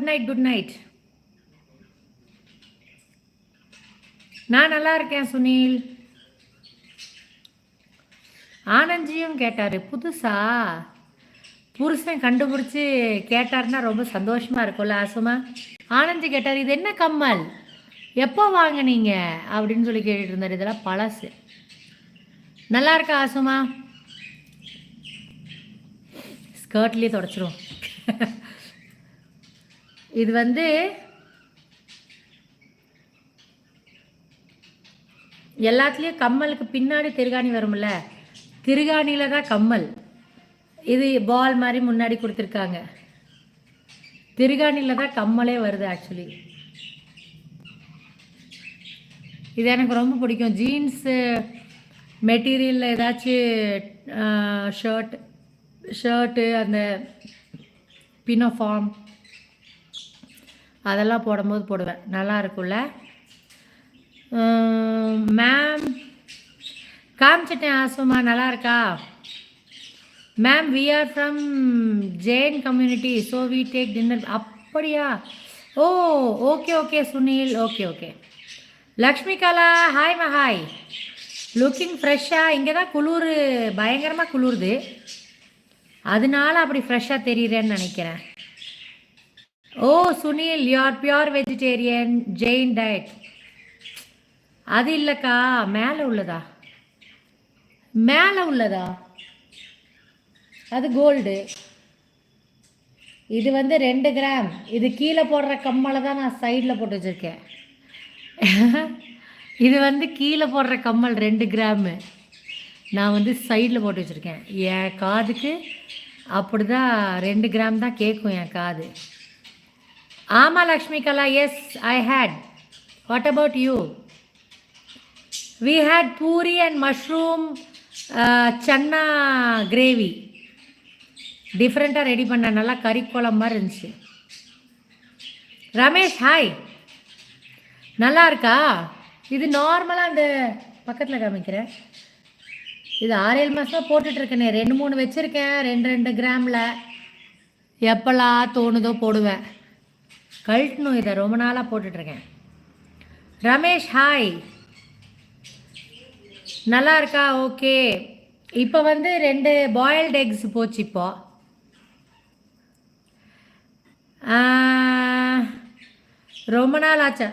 Night good night. நான் நல்லா இருக்கேன் சுனில். ஆனந்தியும் கேட்டார், புதுசா புருஷன் கண்டுபிடிச்சி கேட்டார்னா ரொம்ப சந்தோஷமாக இருக்கும்ல ஆசுமா. ஆனந்தி கேட்டார், இது என்ன கம்மல், எப்போ வாங்கினீங்க அப்படின்னு சொல்லி கேட்டுட்டு இருந்தார். இதெல்லாம் பழசு. நல்லா இருக்கா ஆசுமா? ஸ்கர்ட்லேயே தொடச்சிரும். இது வந்து எல்லாத்துலேயும் கம்மலுக்கு பின்னாடி திருகாணி வரும்ல, திருகாணியில் தான் கம்மல். இது பால் மாதிரி முன்னாடி கொடுத்துருக்காங்க. திருகாணியில் தான் கம்மலே வருது ஆக்சுவலி. இது எனக்கு ரொம்ப பிடிக்கும். ஜீன்ஸு மெட்டீரியலில் ஏதாச்சும் ஷர்ட்டு அந்த பினோஃபார்ம் அதெல்லாம் போடும்போது போடுவேன். நல்லா இருக்கும்ல மேம்? காமிச்சிட்டேன் ஆசுமா. நல்லா இருக்கா ma'am? We are from Jain community, so we take dinner. அப்படியா? Oh okay okay Sunil. Okay okay. Lakshmi Kala hi hi. Looking ஃப்ரெஷ்ஷாக. இங்கே தான் குளிர், பயங்கரமாக குளிருது, அதனால அப்படி ஃப்ரெஷ்ஷாக தெரியுறேன்னு நினைக்கிறேன். Oh Sunil, you are pure vegetarian Jain diet. அது இல்லைக்கா, மேலே உள்ளதா? மேலே உள்ளதா? அது கோல்டு. இது வந்து 2 கிராம். இது கீழே போடுற கம்மலை தான் நான் சைடில் போட்டு வச்சுருக்கேன். இது வந்து கீழே போடுற கம்மல் 2 கிராமு நான் வந்து சைடில் போட்டு வச்சுருக்கேன். என் காதுக்கு அப்படி தான் 2 கிராம் தான் கேட்கும் என் காது. ஆமாம் Lakshmi Kala. Yes I had. What about you? We had puri and mushroom chana gravy. டிஃப்ரெண்ட்டாக ரெடி பண்ண, நல்லா கறி குழம்பு மாதிரி இருந்துச்சு. ரமேஷ் ஹாய். நல்லா இருக்கா? இது நார்மலாக அந்த பக்கத்தில் காமிக்கிறேன். இது 6-7 மாதமாக போட்டுட்ருக்கேனே. 2-3 வச்சுருக்கேன், 2-2 கிராமில். எப்போல்லாம் தோணுதோ போடுவேன். கழட்டணும், இதை ரொம்ப நாளாக போட்டுட்ருக்கேன். ரமேஷ் ஹாய். நல்லா இருக்கா? ஓகே. இப்போ வந்து 2 பாயில்டு எக்ஸ் போச்சு. இப்போ ரொம்ப நாள் ஆச்சா?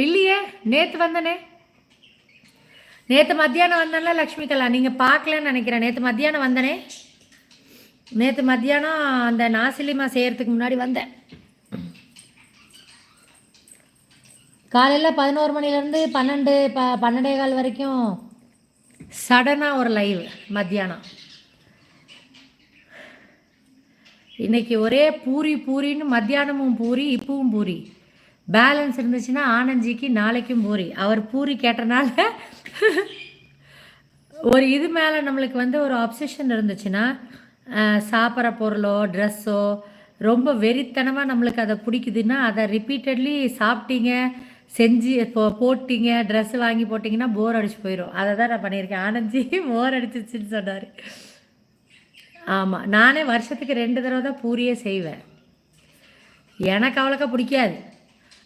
இல்லையே, நேற்று வந்தனே. நேற்று மத்தியானம் வந்தேன்ல லக்ஷ்மி கலா, நீங்கள் பார்க்கலன்னு நினைக்கிறேன். நேற்று மத்தியானம் வந்தனே. நேற்று மத்தியானம் அந்த நாசிலிமா செய்கிறதுக்கு முன்னாடி வந்தேன். காலையில் 11 மணிலேருந்து 12-12:15 வரைக்கும் சடனாக ஒரு லைவ். மத்தியானம் இன்றைக்கி ஒரே பூரின்னு, மத்தியானமும் பூரி, இப்பவும் பூரி. பேலன்ஸ் இருந்துச்சுன்னா ஆனந்திக்கு நாளைக்கும் பூரி. அவர் பூரி கேட்டனால ஒரு இது மேலே நம்மளுக்கு வந்து ஒரு அப்சஷன் இருந்துச்சுன்னா, சாப்பிட்ற பொருளோ ட்ரெஸ்ஸோ ரொம்ப வெறித்தனமாக நம்மளுக்கு அதை பிடிக்குதுன்னா, அதை ரிப்பீட்டட்லி சாப்பிட்டீங்க, செஞ்சு போட்டிங்க, ட்ரெஸ்ஸு வாங்கி போட்டிங்கன்னா போர் அடிச்சு போயிடும். அதை தான் நான் பண்ணியிருக்கேன். ஆனந்தி போர் அடிச்சிச்சுன்னு சொன்னார். ஆமாம், நானே வருஷத்துக்கு 2 தடவை தான் பூரியே செய்வேன். எனக்கு அவ்வளோக்கா பிடிக்காது.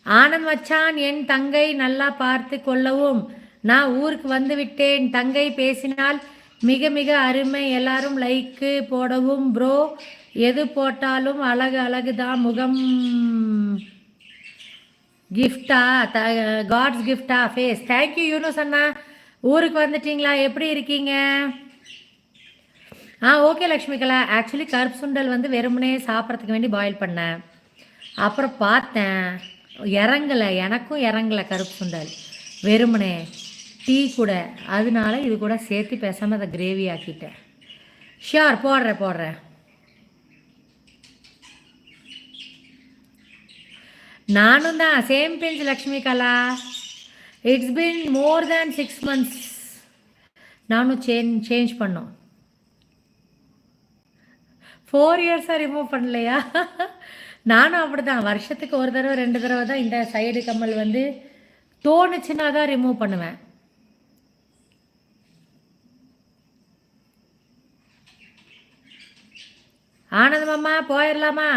ஆனந்த் மச்சான், என் தங்கை நல்லா பார்த்து கொள்ளவும், நான் ஊருக்கு வந்து விட்டேன். தங்கை பேசினால் மிக மிக அருமை. எல்லாரும் லைக்கு போடவும். ப்ரோ, எது போட்டாலும் அழகு தான். முகம் கிஃப்டா, காட்ஸ் கிஃப்டா ஃபேஸ். தேங்க்யூ யூனஸ் அண்ணா. ஊருக்கு வந்துட்டீங்களா? எப்படி இருக்கீங்க? ஓகே லக்ஷ்மி கலா. ஆக்சுவலி கருப்பு சுண்டல் வந்து வெறுமனே சாப்பிட்றதுக்கு வேண்டி பாயில் பண்ணேன். அப்புறம் பார்த்தேன் இறங்கலை, எனக்கும் இறங்கலை கருப்பு சுண்டல் வெறுமனே டீ கூட. அதனால இது கூட சேர்த்து பேசாமல் அதை கிரேவி ஆக்கிட்டேன். ஷியோர், போடுறேன். நானும் தான் same pinch Lakshmi Kala. It's been more than 6 months. நானும் சேஞ்ச் பண்ணோம். 4 yearsஸாக ரிமூவ் பண்ணலையா? நானும் அப்படி தான். வருஷத்துக்கு 1 தடவை 2 தடவை தான் இந்த சைடு கம்மல் வந்து தோணுச்சுன்னா தான் ரிமூவ் பண்ணுவேன். ஆனந்தம்மா போயிடலாமா?